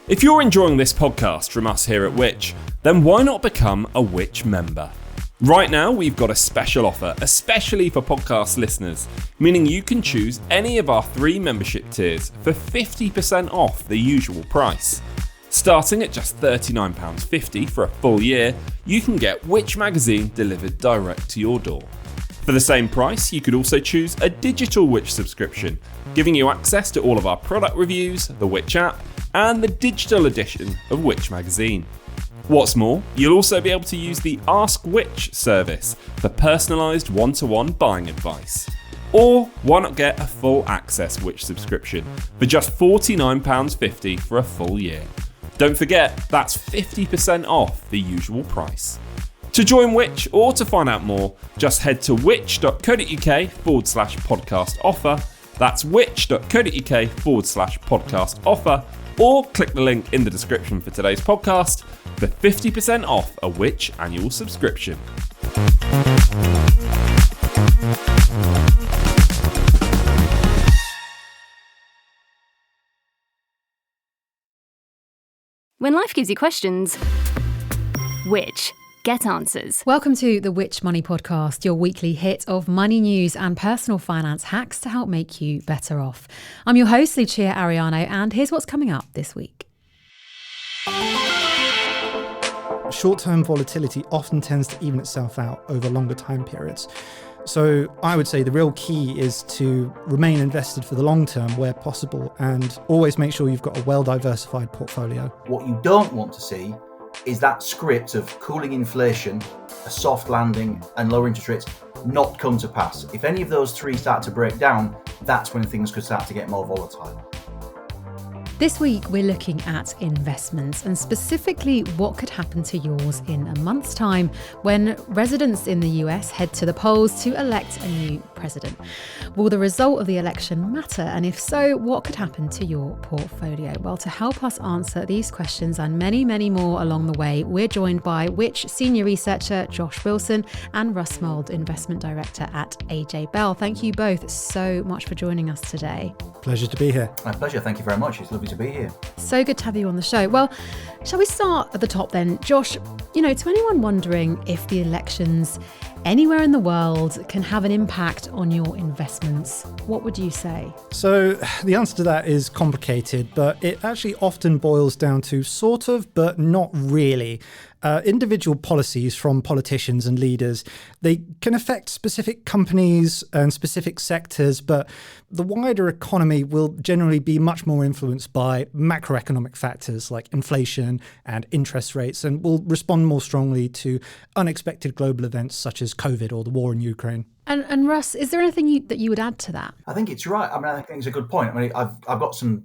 If you're enjoying this podcast from us here at Which, then why not become a Which member? Right now, we've got a special offer, especially for podcast listeners, meaning you can choose any of our 3 membership tiers for 50% off the usual price. Starting at just £39.50 for a full year, you can get Which magazine delivered direct to your door. For the same price, you could also choose a digital Which subscription, giving you access to all of our product reviews, the Which app, and the digital edition of Which magazine. What's more, you'll also be able to use the Ask Which service for personalised one-to-one buying advice. Or why not get a full access Which subscription for just £49.50 for a full year? Don't forget, that's 50% off the usual price. To join Which or to find out more, just head to which.co.uk/podcast offer. That's which.co.uk/podcast offer, or click the link in the description for today's podcast for 50% off a Which annual subscription. When life gives you questions, Which? Get answers. Welcome to the Which Money Podcast, your weekly hit of money news and personal finance hacks to help make you better off. I'm your host, Lucia Ariano, and here's what's coming up this week. Short-term volatility often tends to even itself out over longer time periods. So I would say the real key is to remain invested for the long term where possible and always make sure you've got a well-diversified portfolio. What you don't want to see is that script of cooling inflation, a soft landing and lower interest rates not come to pass. If any of those 3 start to break down, that's when things could start to get more volatile. This week, we're looking at investments and specifically what could happen to yours in a month's time when residents in the US head to the polls to elect a new president. Will the result of the election matter? And if so, what could happen to your portfolio? Well, to help us answer these questions and many, many more along the way, we're joined by Which senior researcher Josh Wilson and Russ, Mould, investment director at AJ Bell. Thank you both so much for joining us today. Pleasure to be here. My pleasure. Thank you very much. It's lovely to be here. So good to have you on the show. Well, shall we start at the top then? Josh, to anyone wondering if the elections anywhere in the world can have an impact on your investments, what would you say? So the answer to that is complicated, but it actually often boils down to sort of, but not really. Individual policies from politicians and leaders, they can affect specific companies and specific sectors, but the wider economy will generally be much more influenced by macroeconomic factors like inflation and interest rates, and will respond more strongly to unexpected global events such as COVID or the war in Ukraine. And Russ, is there anything that you would add to that? I think it's right. I think it's a good point. I've got some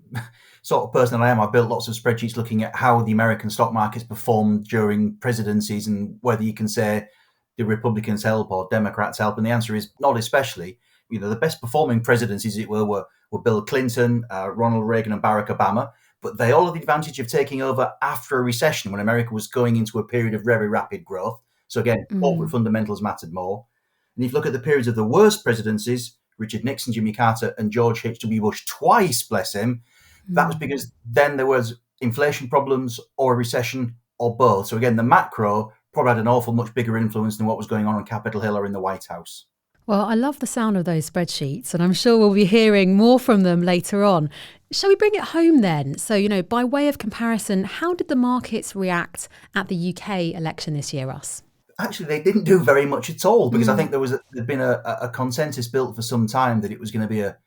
sort of person that I am. I've built lots of spreadsheets looking at how the American stock markets performed during presidencies and whether you can say the Republicans help or Democrats help. And the answer is not especially. The best performing presidencies, as it were Bill Clinton, Ronald Reagan and Barack Obama. But they all had the advantage of taking over after a recession when America was going into a period of very rapid growth. So again, corporate fundamentals mattered more. And if you look at the periods of the worst presidencies, Richard Nixon, Jimmy Carter and George H.W. Bush twice, bless him, that was because then there was inflation problems or a recession or both. So again, the macro probably had an awful much bigger influence than what was going on Capitol Hill or in the White House. Well, I love the sound of those spreadsheets, and I'm sure we'll be hearing more from them later on. Shall we bring it home then? So, by way of comparison, how did the markets react at the UK election this year, Russ? Actually, they didn't do very much at all because I think there'd been a consensus built for some time that it was going to be a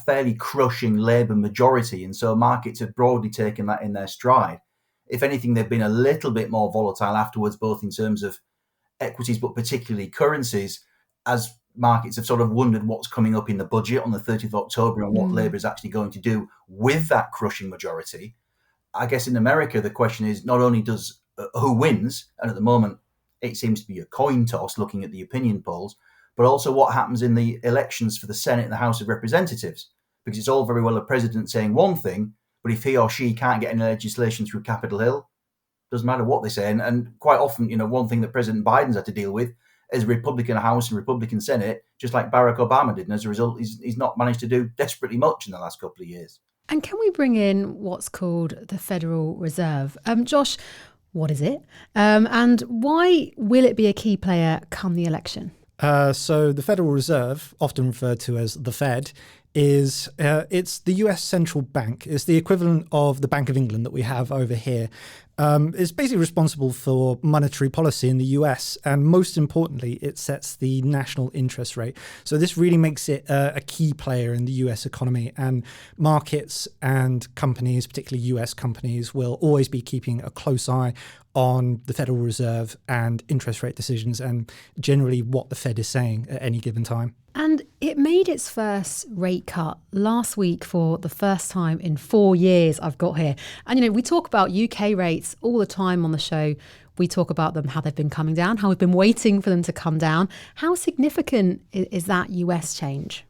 fairly crushing Labour majority. And so markets have broadly taken that in their stride. If anything, they've been a little bit more volatile afterwards, both in terms of equities, but particularly currencies, as markets have sort of wondered what's coming up in the budget on the 30th of October and what Labour is actually going to do with that crushing majority. I guess in America, the question is not only does who wins, and at the moment, it seems to be a coin toss looking at the opinion polls, but also what happens in the elections for the Senate and the House of Representatives. Because it's all very well a president saying one thing, but if he or she can't get any legislation through Capitol Hill, doesn't matter what they say. And quite often, one thing that President Biden's had to deal with is a Republican House and Republican Senate, just like Barack Obama did. And as a result, he's not managed to do desperately much in the last couple of years. And can we bring in what's called the Federal Reserve? Josh, what is it? And why will it be a key player come the election? So the Federal Reserve, often referred to as the Fed, is it's the US central bank. It's the equivalent of the Bank of England that we have over here. It's basically responsible for monetary policy in the US, and most importantly, it sets the national interest rate. So this really makes it a key player in the US economy, and markets and companies, particularly US companies, will always be keeping a close eye on the Federal Reserve and interest rate decisions and generally what the Fed is saying at any given time. And it made its first rate cut last week for the first time in 4 years, I've got here. And, we talk about UK rates all the time on the show. We talk about them, how they've been coming down, how we've been waiting for them to come down. How significant is that US change?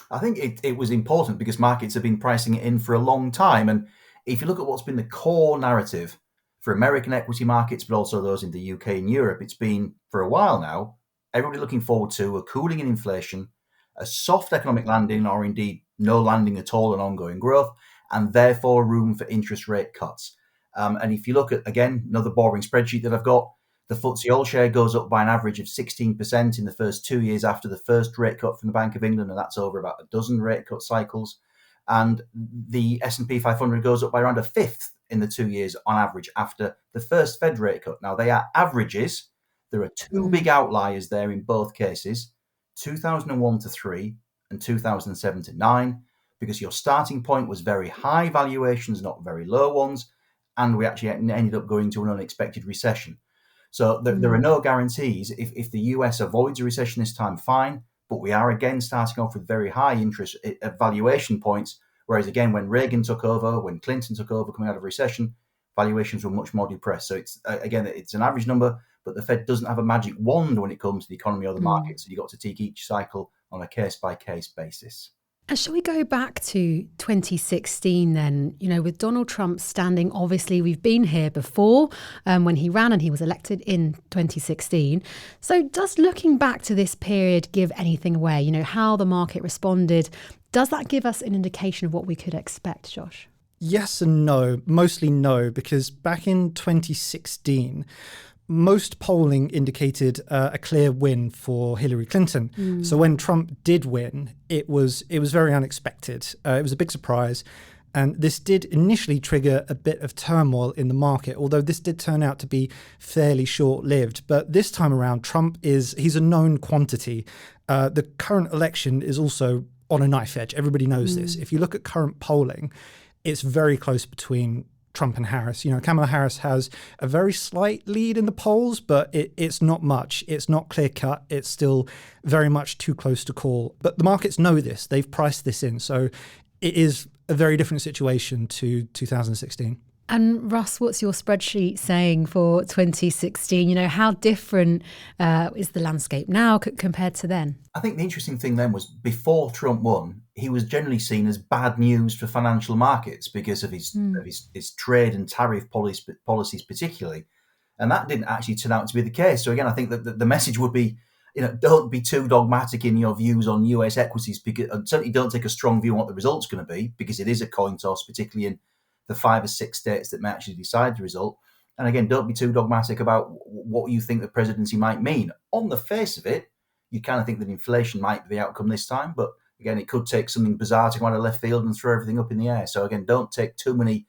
I think it was important because markets have been pricing it in for a long time. And if you look at what's been the core narrative for American equity markets, but also those in the UK and Europe, it's been for a while now, everybody looking forward to a cooling in inflation, a soft economic landing, or indeed no landing at all and ongoing growth, and therefore room for interest rate cuts. And if you look at, again, another boring spreadsheet that I've got, the FTSE All-Share goes up by an average of 16% in the first 2 years after the first rate cut from the Bank of England, and that's over about a dozen rate cut cycles. And the S&P 500 goes up by around a fifth in the 2 years on average after the first Fed rate cut. Now, they are averages. There are two big outliers there in both cases, 2001 to 3 and 2007 to 9, because your starting point was very high valuations, not very low ones, and we actually ended up going to an unexpected recession. So there are no guarantees. If the US avoids a recession this time, fine, but we are again starting off with very high interest valuation points, whereas again, when Reagan took over, when Clinton took over coming out of recession, valuations were much more depressed. So it's an average number, but the Fed doesn't have a magic wand when it comes to the economy or the market. So you've got to take each cycle on a case-by-case basis. And shall we go back to 2016 then? With Donald Trump standing, obviously we've been here before when he ran and he was elected in 2016. So does looking back to this period give anything away? How the market responded? Does that give us an indication of what we could expect, Josh? Yes and no. Mostly no, because back in 2016, most polling indicated a clear win for Hillary Clinton. So when Trump did win, it was very unexpected. It was a big surprise. And this did initially trigger a bit of turmoil in the market, although this did turn out to be fairly short-lived. But this time around, he's a known quantity. The current election is also on a knife edge. Everybody knows this. If you look at current polling, it's very close between Trump and Harris. Kamala Harris has a very slight lead in the polls, but it's not much. It's not clear cut. It's still very much too close to call. But the markets know this. They've priced this in. So it is a very different situation to 2016. And Russ, what's your spreadsheet saying for 2016? How different is the landscape now compared to then? I think the interesting thing then was before Trump won, he was generally seen as bad news for financial markets because of his trade and tariff policies particularly. And that didn't actually turn out to be the case. So again, I think that the message would be, don't be too dogmatic in your views on US equities, because and certainly don't take a strong view on what the result's going to be, because it is a coin toss, particularly in the 5 or 6 states that may actually decide the result. And again, don't be too dogmatic about what you think the presidency might mean. On the face of it, you kind of think that inflation might be the outcome this time, but again, it could take something bizarre to come out of left field and throw everything up in the air. So again, don't take too many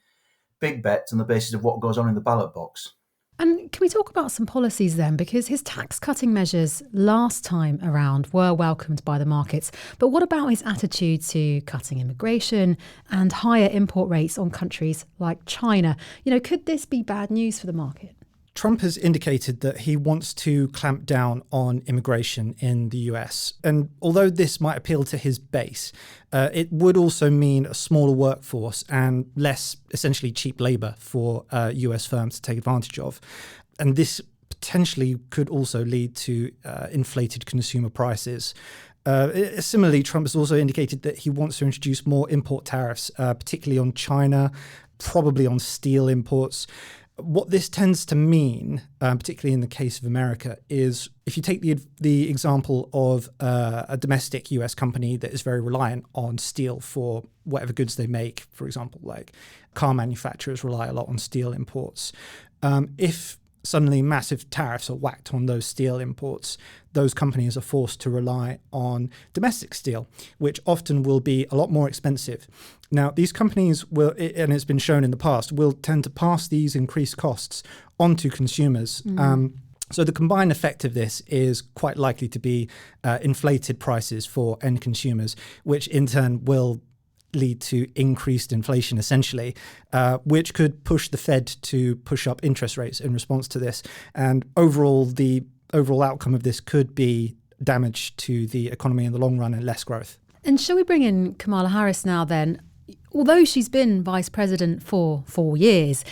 big bets on the basis of what goes on in the ballot box. And can we talk about some policies then? Because his tax cutting measures last time around were welcomed by the markets. But what about his attitude to cutting immigration and higher import rates on countries like China? Could this be bad news for the market? Trump has indicated that he wants to clamp down on immigration in the US. And although this might appeal to his base, it would also mean a smaller workforce and less essentially cheap labor for US firms to take advantage of. And this potentially could also lead to inflated consumer prices. Similarly, Trump has also indicated that he wants to introduce more import tariffs, particularly on China, probably on steel imports. what this tends to mean, particularly in the case of America, is if you take the example of a domestic US company that is very reliant on steel for whatever goods they make, for example, like car manufacturers rely a lot on steel imports. If suddenly massive tariffs are whacked on those steel imports, those companies are forced to rely on domestic steel, which often will be a lot more expensive. Now, these companies will, and it's been shown in the past, will tend to pass these increased costs onto consumers. So the combined effect of this is quite likely to be inflated prices for end consumers, which in turn will lead to increased inflation, essentially, which could push the Fed to push up interest rates in response to this. And the overall outcome of this could be damage to the economy in the long run and less growth. And shall we bring in Kamala Harris now then? Although she's been vice president for 4 years,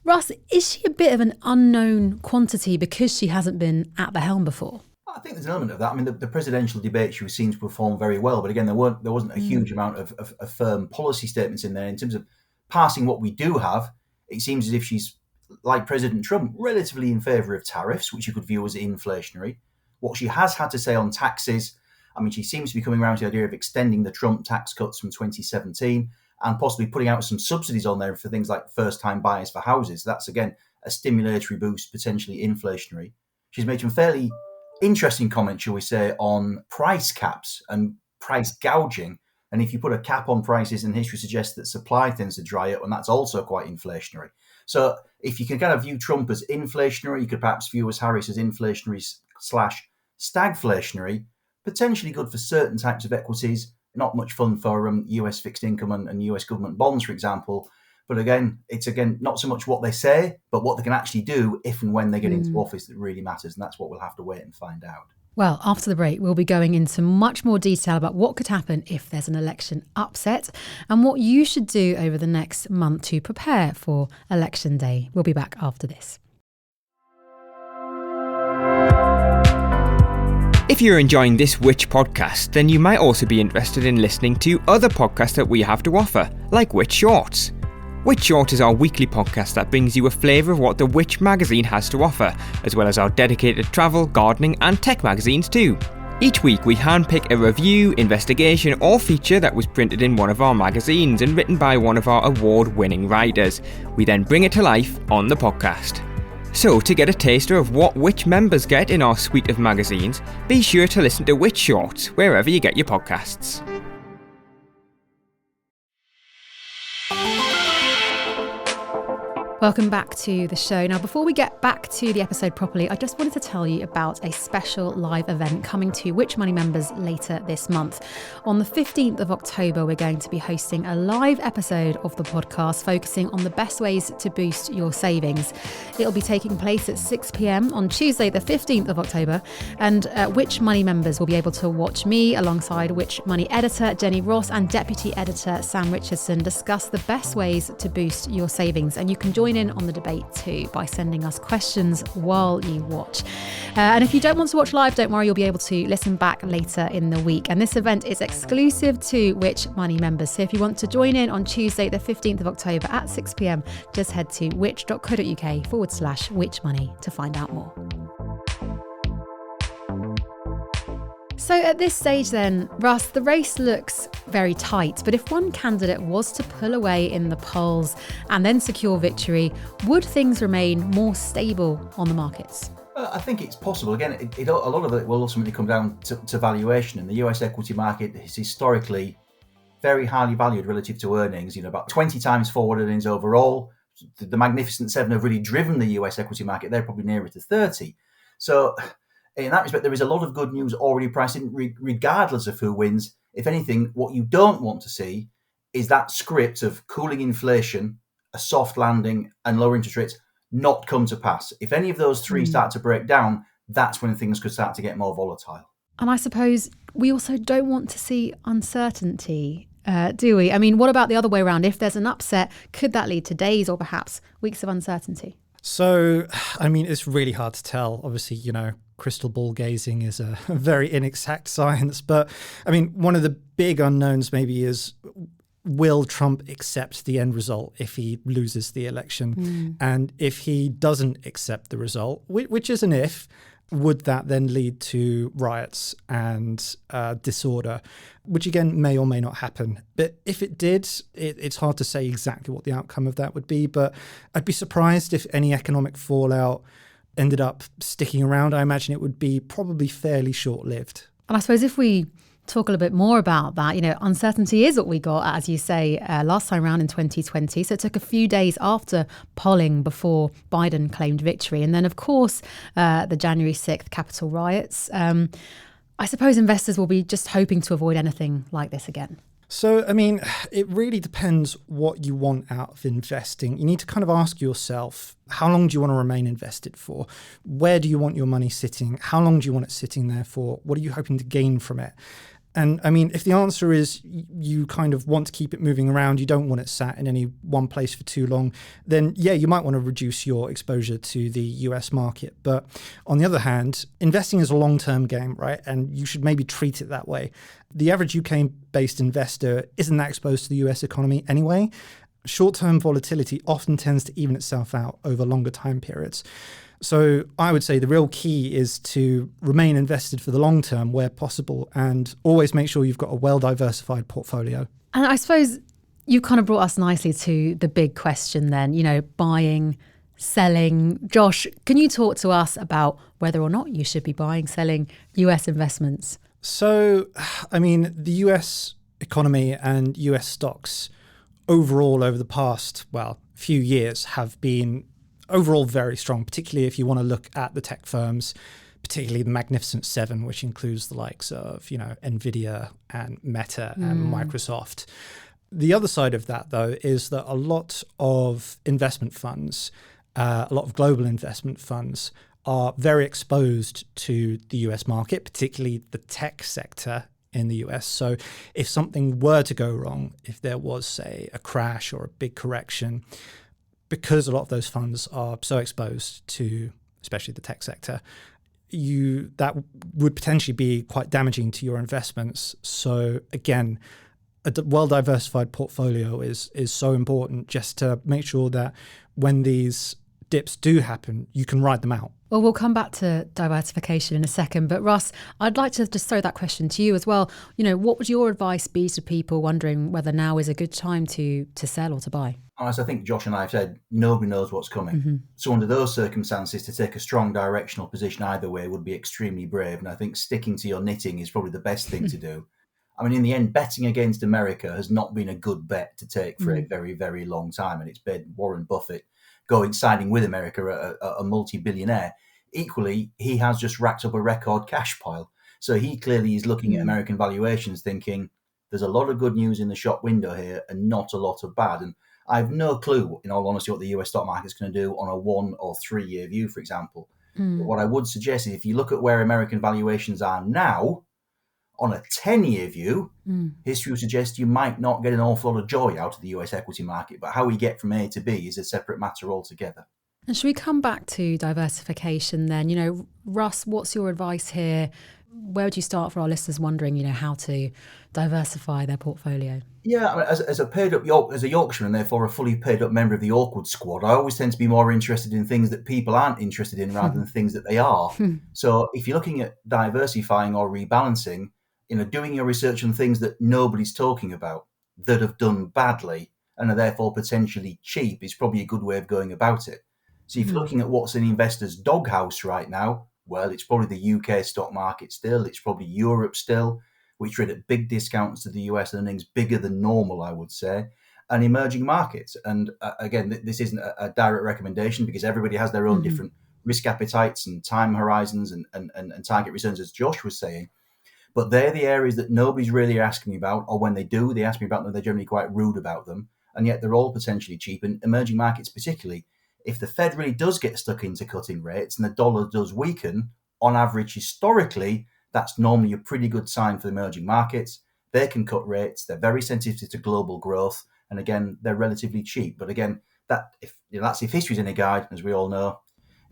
Russ, is she a bit of an unknown quantity because she hasn't been at the helm before? I think there's an element of that. I mean, the presidential debate, she seemed to perform very well. But again, there wasn't a huge amount of firm policy statements in there. In terms of passing what we do have, it seems as if she's, like President Trump, relatively in favour of tariffs, which you could view as inflationary. What she has had to say on taxes, I mean, she seems to be coming around to the idea of extending the Trump tax cuts from 2017 and possibly putting out some subsidies on there for things like first-time buyers for houses. That's, again, a stimulatory boost, potentially inflationary. She's made some fairly interesting comments, shall we say, on price caps and price gouging. And if you put a cap on prices, and history suggests that supply tends to dry up, and that's also quite inflationary. So if you can kind of view Trump as inflationary, you could perhaps view as Harris as inflationary/stagflationary, potentially good for certain types of equities, not much fun for US fixed income and US government bonds, for example. But again, it's not so much what they say, but what they can actually do if and when they get into office that really matters. And that's what we'll have to wait and find out. Well, after the break, we'll be going into much more detail about what could happen if there's an election upset and what you should do over the next month to prepare for Election Day. We'll be back after this. If you're enjoying this Which podcast, then you might also be interested in listening to other podcasts that we have to offer, like Which Shorts. Which Short is our weekly podcast that brings you a flavour of what the Which magazine has to offer, as well as our dedicated travel, gardening and tech magazines too. Each week we handpick a review, investigation or feature that was printed in one of our magazines and written by one of our award-winning writers. We then bring it to life on the podcast. So to get a taster of what Which members get in our suite of magazines, be sure to listen to Which Shorts wherever you get your podcasts. Welcome back to the show. Now, before we get back to the episode properly, I just wanted to tell you about a special live event coming to Which Money members later this month. On the 15th of October, we're going to be hosting a live episode of the podcast focusing on the best ways to boost your savings. It'll be taking place at 6 p.m. on Tuesday, the 15th of October, and Which Money members will be able to watch me alongside Which Money editor Jenny Ross and deputy editor Sam Richardson discuss the best ways to boost your savings. And you can join in on the debate too by sending us questions while you watch. And if you don't want to watch live, don't worry, you'll be able to listen back later in the week. And this event is exclusive to Which Money members. So if you want to join in on Tuesday, the 15th of October at 6 p.m, just head to which.co.uk/Which Money to find out more. So at this stage then, Russ, the race looks very tight, but if one candidate was to pull away in the polls and then secure victory, would things remain more stable on the markets? I think it's possible. Again, a lot of it will ultimately come down to valuation, and the US equity market is historically very highly valued relative to earnings, about 20 times forward earnings overall. The Magnificent Seven have really driven the US equity market. They're probably nearer to 30. So in that respect, there is a lot of good news already priced in, regardless of who wins. If anything, what you don't want to see is that script of cooling inflation, a soft landing, and lower interest rates not come to pass. If any of those three start to break down, that's when things could start to get more volatile. And I suppose we also don't want to see uncertainty, do we? I mean, what about the other way around? If there's an upset, could that lead to days or perhaps weeks of uncertainty? So, I mean, it's really hard to tell. Obviously, crystal ball gazing is a very inexact science. But, I mean, one of the big unknowns maybe is will Trump accept the end result if he loses the election? And if he doesn't accept the result, which is an if, would that then lead to riots and disorder, which again may or may not happen? But if it did, it's hard to say exactly what the outcome of that would be. But I'd be surprised if any economic fallout ended up sticking around. I imagine it would be probably fairly short-lived. And I suppose if we talk a little bit more about that, uncertainty is what we got, as you say, last time around in 2020. So it took a few days after polling before Biden claimed victory. And then, of course, the January 6th Capitol riots. I suppose investors will be just hoping to avoid anything like this again. So, I mean, it really depends what you want out of investing. You need to kind of ask yourself, how long do you want to remain invested for? Where do you want your money sitting? How long do you want it sitting there for? What are you hoping to gain from it? And I mean, if the answer is you kind of want to keep it moving around, you don't want it sat in any one place for too long, then yeah, you might want to reduce your exposure to the US market. But on the other hand, investing is a long-term game, right? And you should maybe treat it that way. The average UK-based investor isn't that exposed to the US economy anyway. Short-term volatility often tends to even itself out over longer time periods. So I would say the real key is to remain invested for the long term where possible and always make sure you've got a well-diversified portfolio. And I suppose you kind of brought us nicely to the big question then, buying, selling. Josh, can you talk to us about whether or not you should be buying, selling US investments? So, I mean, the US economy and US stocks overall over the past, few years have been overall very strong, particularly if you want to look at the tech firms, particularly the Magnificent Seven, which includes the likes of, NVIDIA and Meta and Microsoft. The other side of that, though, is that a lot of investment funds, a lot of global investment funds are very exposed to the US market, particularly the tech sector in the US. So if something were to go wrong, if there was, say, a crash or a big correction, because a lot of those funds are so exposed to, especially the tech sector, that would potentially be quite damaging to your investments. So again, a well-diversified portfolio is so important just to make sure that when these dips do happen, you can ride them out. Well, we'll come back to diversification in a second. But Russ, I'd like to just throw that question to you as well. What would your advice be to people wondering whether now is a good time to sell or to buy? As I think Josh and I have said, nobody knows what's coming. Mm-hmm. So under those circumstances, to take a strong directional position either way would be extremely brave. And I think sticking to your knitting is probably the best thing to do. I mean, in the end, betting against America has not been a good bet to take for a very, very long time. And it's been Warren Buffett siding with America, a multi-billionaire. Equally, he has just racked up a record cash pile. So he clearly is looking at American valuations thinking, there's a lot of good news in the shop window here and not a lot of bad. And I have no clue, in all honesty, what the US stock market is going to do on a 1 or 3 year view, for example. But what I would suggest is if you look at where American valuations are now, on a 10-year view, history would suggest you might not get an awful lot of joy out of the US equity market. But how we get from A to B is a separate matter altogether. And should we come back to diversification then? Russ, what's your advice here? Where would you start for our listeners wondering, how to diversify their portfolio? Yeah, I mean, as a paid up as a Yorkshireman and therefore a fully paid up member of the Awkward Squad, I always tend to be more interested in things that people aren't interested in rather than things that they are. So if you're looking at diversifying or rebalancing, doing your research on things that nobody's talking about that have done badly and are therefore potentially cheap is probably a good way of going about it. So if you're looking at what's in investors' doghouse right now, well, it's probably the UK stock market still. It's probably Europe still, which trade at big discounts to the US earnings, bigger than normal, I would say, and emerging markets. And again, this isn't a direct recommendation because everybody has their own different risk appetites and time horizons and target returns, as Josh was saying. But they're the areas that nobody's really asking about, or when they do, they ask me about them, they're generally quite rude about them. And yet they're all potentially cheap. And emerging markets particularly, if the Fed really does get stuck into cutting rates and the dollar does weaken, on average, historically, that's normally a pretty good sign for the emerging markets. They can cut rates. They're very sensitive to global growth. And again, they're relatively cheap. But again, that's if history's any guide, as we all know,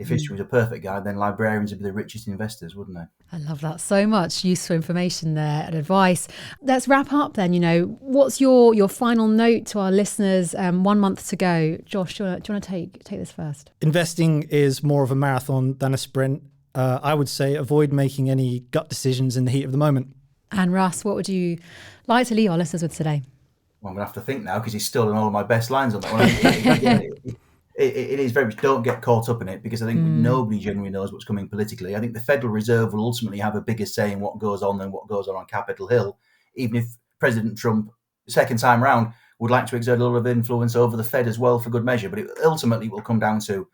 if history was a perfect guide, then librarians would be the richest investors, wouldn't they? I love that so much. Useful information there and advice. Let's wrap up then. What's your final note to our listeners? 1 month to go. Josh, do you want to take this first? Investing is more of a marathon than a sprint. I would say avoid making any gut decisions in the heat of the moment. And Russ, what would you like to leave our listeners with today? Well, I'm going to have to think now because he's stolen all of my best lines on that one. It is very much don't get caught up in it, because I think nobody generally knows what's coming politically. I think the Federal Reserve will ultimately have a bigger say in what goes on than what goes on Capitol Hill, even if President Trump, second time round, would like to exert a little of influence over the Fed as well for good measure. But it ultimately will come down to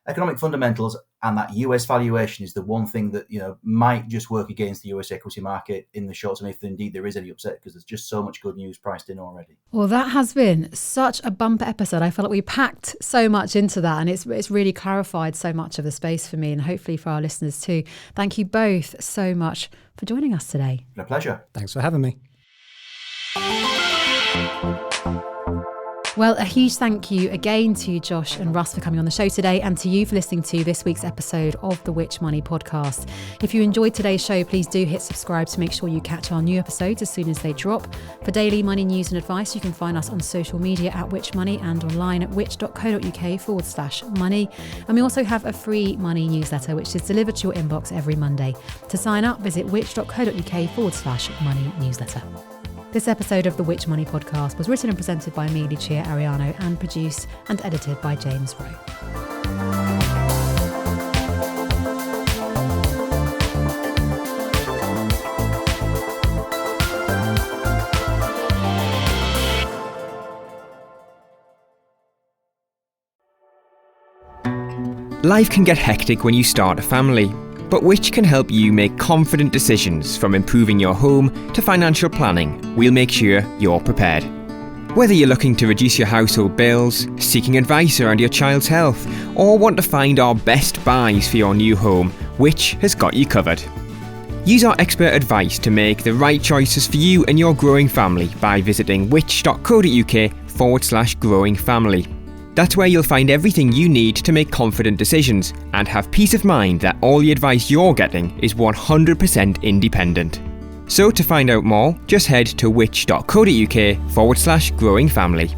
economic fundamentals, and that US valuation is the one thing that might just work against the US equity market in the short term, if indeed there is any upset, because there's just so much good news priced in already. Well, that has been such a bumper episode. I felt like we packed so much into that, and it's really clarified so much of the space for me, and hopefully for our listeners too. Thank you both so much for joining us today. It's been a pleasure. Thanks for having me. Well, a huge thank you again to Josh and Russ for coming on the show today, and to you for listening to this week's episode of the Which Money podcast. If you enjoyed today's show, please do hit subscribe to make sure you catch our new episodes as soon as they drop. For daily money news and advice, you can find us on social media at Which Money and online at which.co.uk/money. And we also have a free money newsletter, which is delivered to your inbox every Monday. To sign up, visit which.co.uk/money newsletter. This episode of the Which Money podcast was written and presented by me, Lucia Ariano, and produced and edited by James Rowe. Life can get hectic when you start a family, but Which can help you make confident decisions, from improving your home to financial planning. We'll make sure you're prepared. Whether you're looking to reduce your household bills, seeking advice around your child's health, or want to find our best buys for your new home, Which has got you covered. Use our expert advice to make the right choices for you and your growing family by visiting which.co.uk/growing family. That's where you'll find everything you need to make confident decisions and have peace of mind that all the advice you're getting is 100% independent. So to find out more, just head to which.co.uk/growing family.